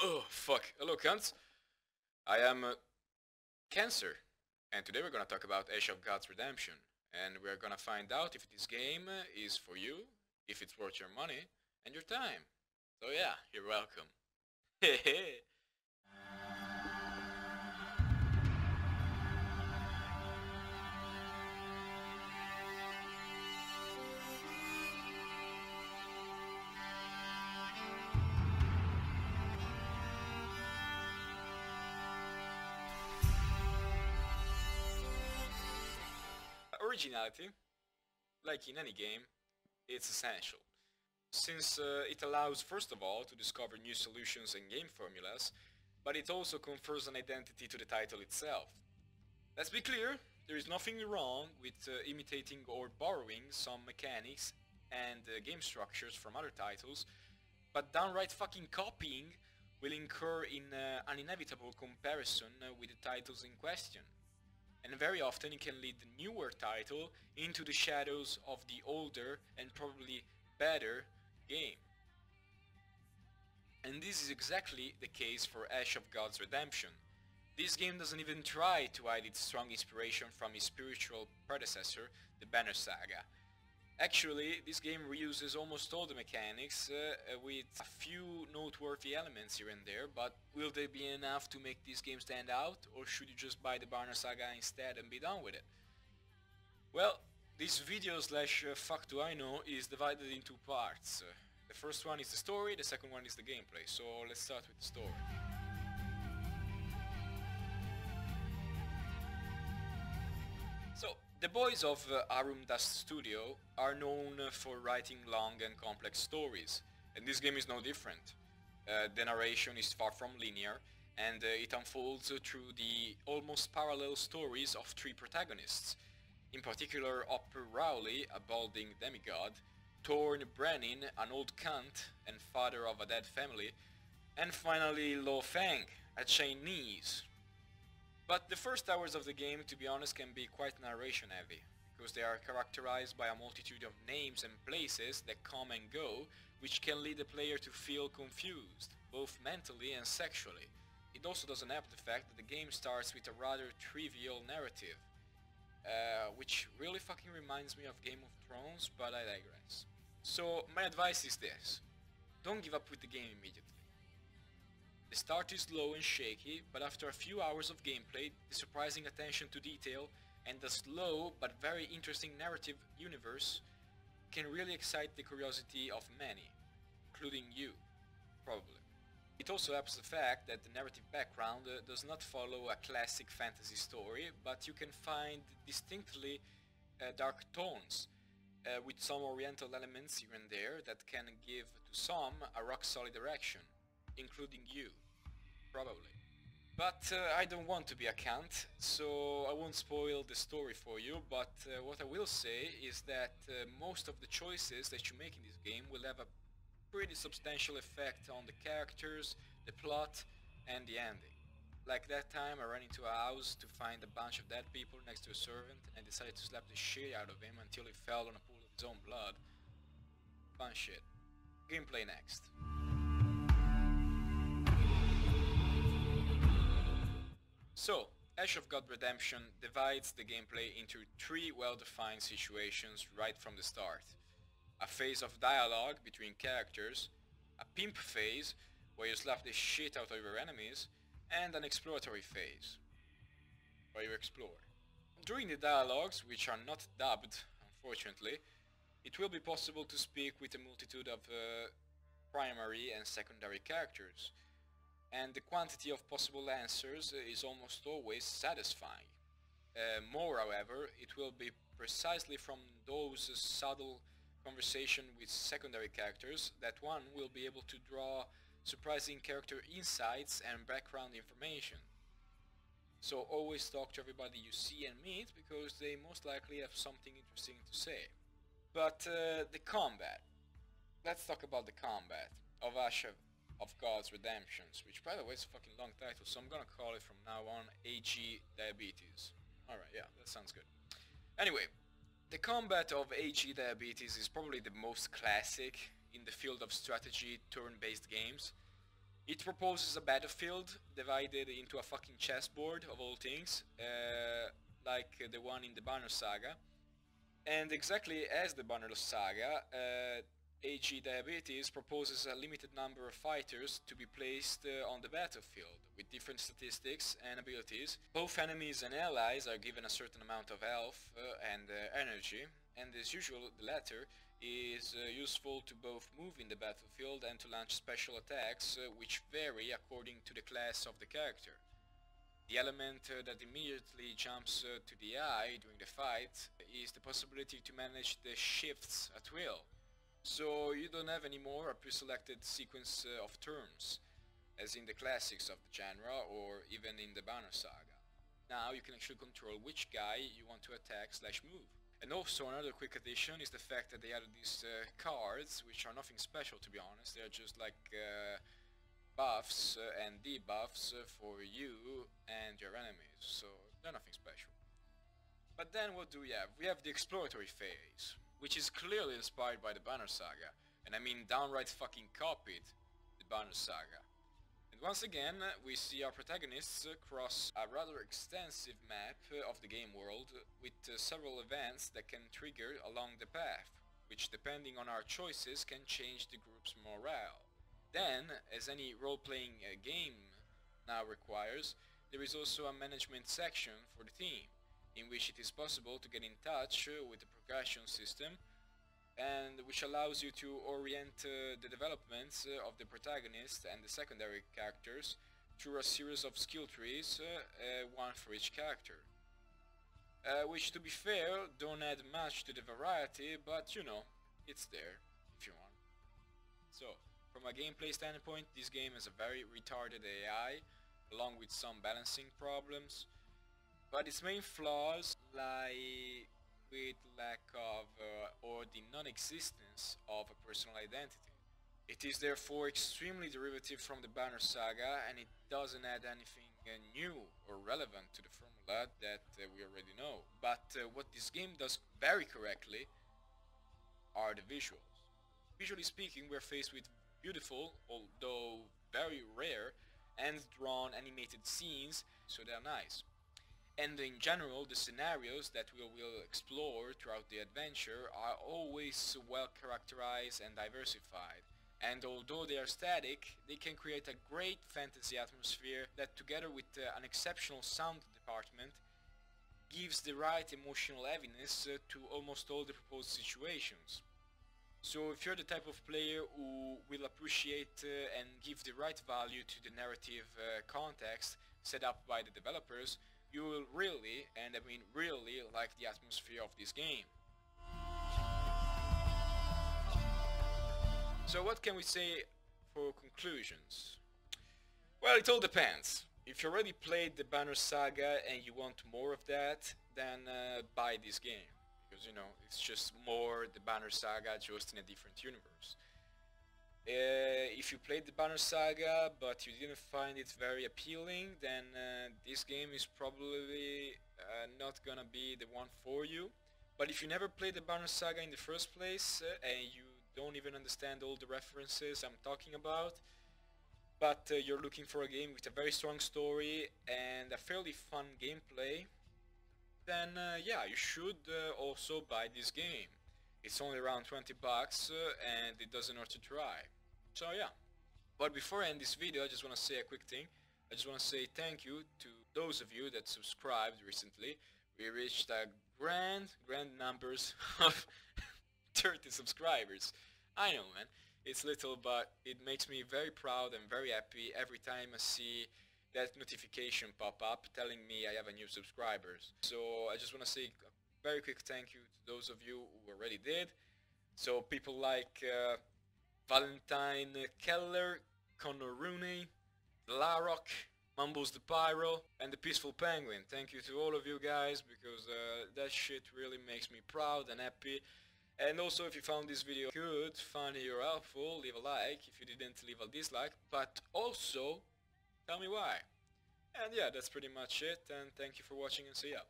Oh, fuck. Hello, cunts. I am Cancer, and today we're gonna talk about Ash of God's Redemption, and we're gonna find out if this game is for you, if it's worth your money and your time. So yeah, you're welcome. Hehe. Originality, like in any game, it's essential, since it allows first of all to discover new solutions and game formulas, but it also confers an identity to the title itself. Let's be clear, there is nothing wrong with imitating or borrowing some mechanics and game structures from other titles, but downright fucking copying will incur in an inevitable comparison with the titles in question. And very often it can lead the newer title into the shadows of the older and probably better game. And this is exactly the case for Ash of God's Redemption. This game doesn't even try to hide its strong inspiration from its spiritual predecessor, the Banner Saga. Actually, this game reuses almost all the mechanics, with a few noteworthy elements here and there, but will they be enough to make this game stand out, or should you just buy the Banner Saga instead and be done with it? Well, this video slash fuck do I know is divided into parts. The first one is the story, the second one is the gameplay, so let's start with the story. So, the boys of Arum Dust Studio are known for writing long and complex stories, and this game is no different. The narration is far from linear, and it unfolds through the almost parallel stories of three protagonists. In particular, Upper Rowley, a balding demigod, Thorn Brennin, an old cunt and father of a dead family, and finally Lo Feng, a Chinese. But the first hours of the game, to be honest, can be quite narration heavy, because they are characterized by a multitude of names and places that come and go, which can lead the player to feel confused, both mentally and sexually. It also doesn't help the fact that the game starts with a rather trivial narrative, which really fucking reminds me of Game of Thrones, but I digress. So my advice is this: don't give up with the game immediately. The start is slow and shaky, but after a few hours of gameplay, the surprising attention to detail, and the slow but very interesting narrative universe can really excite the curiosity of many, including you, probably. It also helps the fact that the narrative background does not follow a classic fantasy story, but you can find distinctly dark tones, with some oriental elements here and there that can give to some a rock-solid direction, including you, probably. But I don't want to be a cunt, so I won't spoil the story for you, but what I will say is that most of the choices that you make in this game will have a pretty substantial effect on the characters, the plot, and the ending. Like that time I ran into a house to find a bunch of dead people next to a servant and decided to slap the shit out of him until he fell on a pool of his own blood. Fun shit. Gameplay next. So, Ash of God Redemption divides the gameplay into three well-defined situations right from the start. A phase of dialogue between characters, a pimp phase, where you slap the shit out of your enemies, and an exploratory phase, where you explore. During the dialogues, which are not dubbed, unfortunately, it will be possible to speak with a multitude of primary and secondary characters, and the quantity of possible answers is almost always satisfying. More, however, it will be precisely from those subtle conversation with secondary characters that one will be able to draw surprising character insights and background information. So always talk to everybody you see and meet, because they most likely have something interesting to say. But the combat. Let's talk about the combat of Ash of God's Redemptions, which by the way is a fucking long title, so I'm gonna call it from now on AG Diabetes. Alright, yeah, that sounds good. Anyway, the combat of AG Diabetes is probably the most classic in the field of strategy turn-based games. It proposes a battlefield divided into a fucking chessboard of all things, like the one in the Banner Saga. And exactly as the Banner Saga, AG Diabetes proposes a limited number of fighters to be placed on the battlefield, with different statistics and abilities. Both enemies and allies are given a certain amount of health and energy, and as usual the latter is useful to both move in the battlefield and to launch special attacks, which vary according to the class of the character. The element that immediately jumps to the eye during the fight is the possibility to manage the shifts at will. So you don't have anymore a pre-selected sequence of turns, as in the classics of the genre or even in the Banner Saga. Now you can actually control which guy you want to attack / move. And also another quick addition is the fact that they added these cards, which are nothing special to be honest. They're just like buffs and debuffs for you and your enemies, so they're nothing special. But then what do we have? We have the exploratory phase, which is clearly inspired by the Banner Saga, and I mean downright fucking copied the Banner Saga. And once again we see our protagonists cross a rather extensive map of the game world with several events that can trigger along the path, which depending on our choices can change the group's morale. Then, as any role-playing game now requires, there is also a management section for the team, in which it is possible to get in touch with the progression system, and which allows you to orient the developments of the protagonist and the secondary characters through a series of skill trees, one for each character. Which, to be fair, don't add much to the variety, but you know, it's there if you want. So, from a gameplay standpoint, this game has a very retarded AI, along with some balancing problems, but its main flaws lie with lack of or the non-existence of a personal identity. It is therefore extremely derivative from the Banner Saga, and it doesn't add anything new or relevant to the formula that we already know. But what this game does very correctly are the visuals. Visually speaking, we're faced with beautiful, although very rare, hand-drawn animated scenes, so they're nice. And in general, the scenarios that we will explore throughout the adventure are always well characterized and diversified. And although they are static, they can create a great fantasy atmosphere that, together with an exceptional sound department, gives the right emotional heaviness to almost all the proposed situations. So if you're the type of player who will appreciate and give the right value to the narrative context set up by the developers, you will really, and I mean really, like the atmosphere of this game. So what can we say for conclusions? Well, it all depends. If you already played the Banner Saga and you want more of that, then buy this game. Because, you know, it's just more the Banner Saga, just in a different universe. If you played the Banner Saga but you didn't find it very appealing, then this game is probably not gonna be the one for you. But if you never played the Banner Saga in the first place and you don't even understand all the references I'm talking about, but you're looking for a game with a very strong story and a fairly fun gameplay, then yeah, you should also buy this game. It's only around 20 bucks and it doesn't hurt to try. So yeah. But before I end this video, I just want to say a quick thing. I just want to say thank you to those of you that subscribed recently. We reached a grand numbers of 30 subscribers. I know, man. It's little, but it makes me very proud and very happy every time I see that notification pop up telling me I have a new subscribers. So I just want to say a very quick thank you to those of you who already did. So people like Valentine Keller, Connor Rooney, Larrock, Mumbles the Pyro, and the Peaceful Penguin. Thank you to all of you guys, because that shit really makes me proud and happy. And also, if you found this video good, funny or helpful, leave a like. If you didn't, leave a dislike. But also, tell me why. And yeah, that's pretty much it, and thank you for watching and see ya.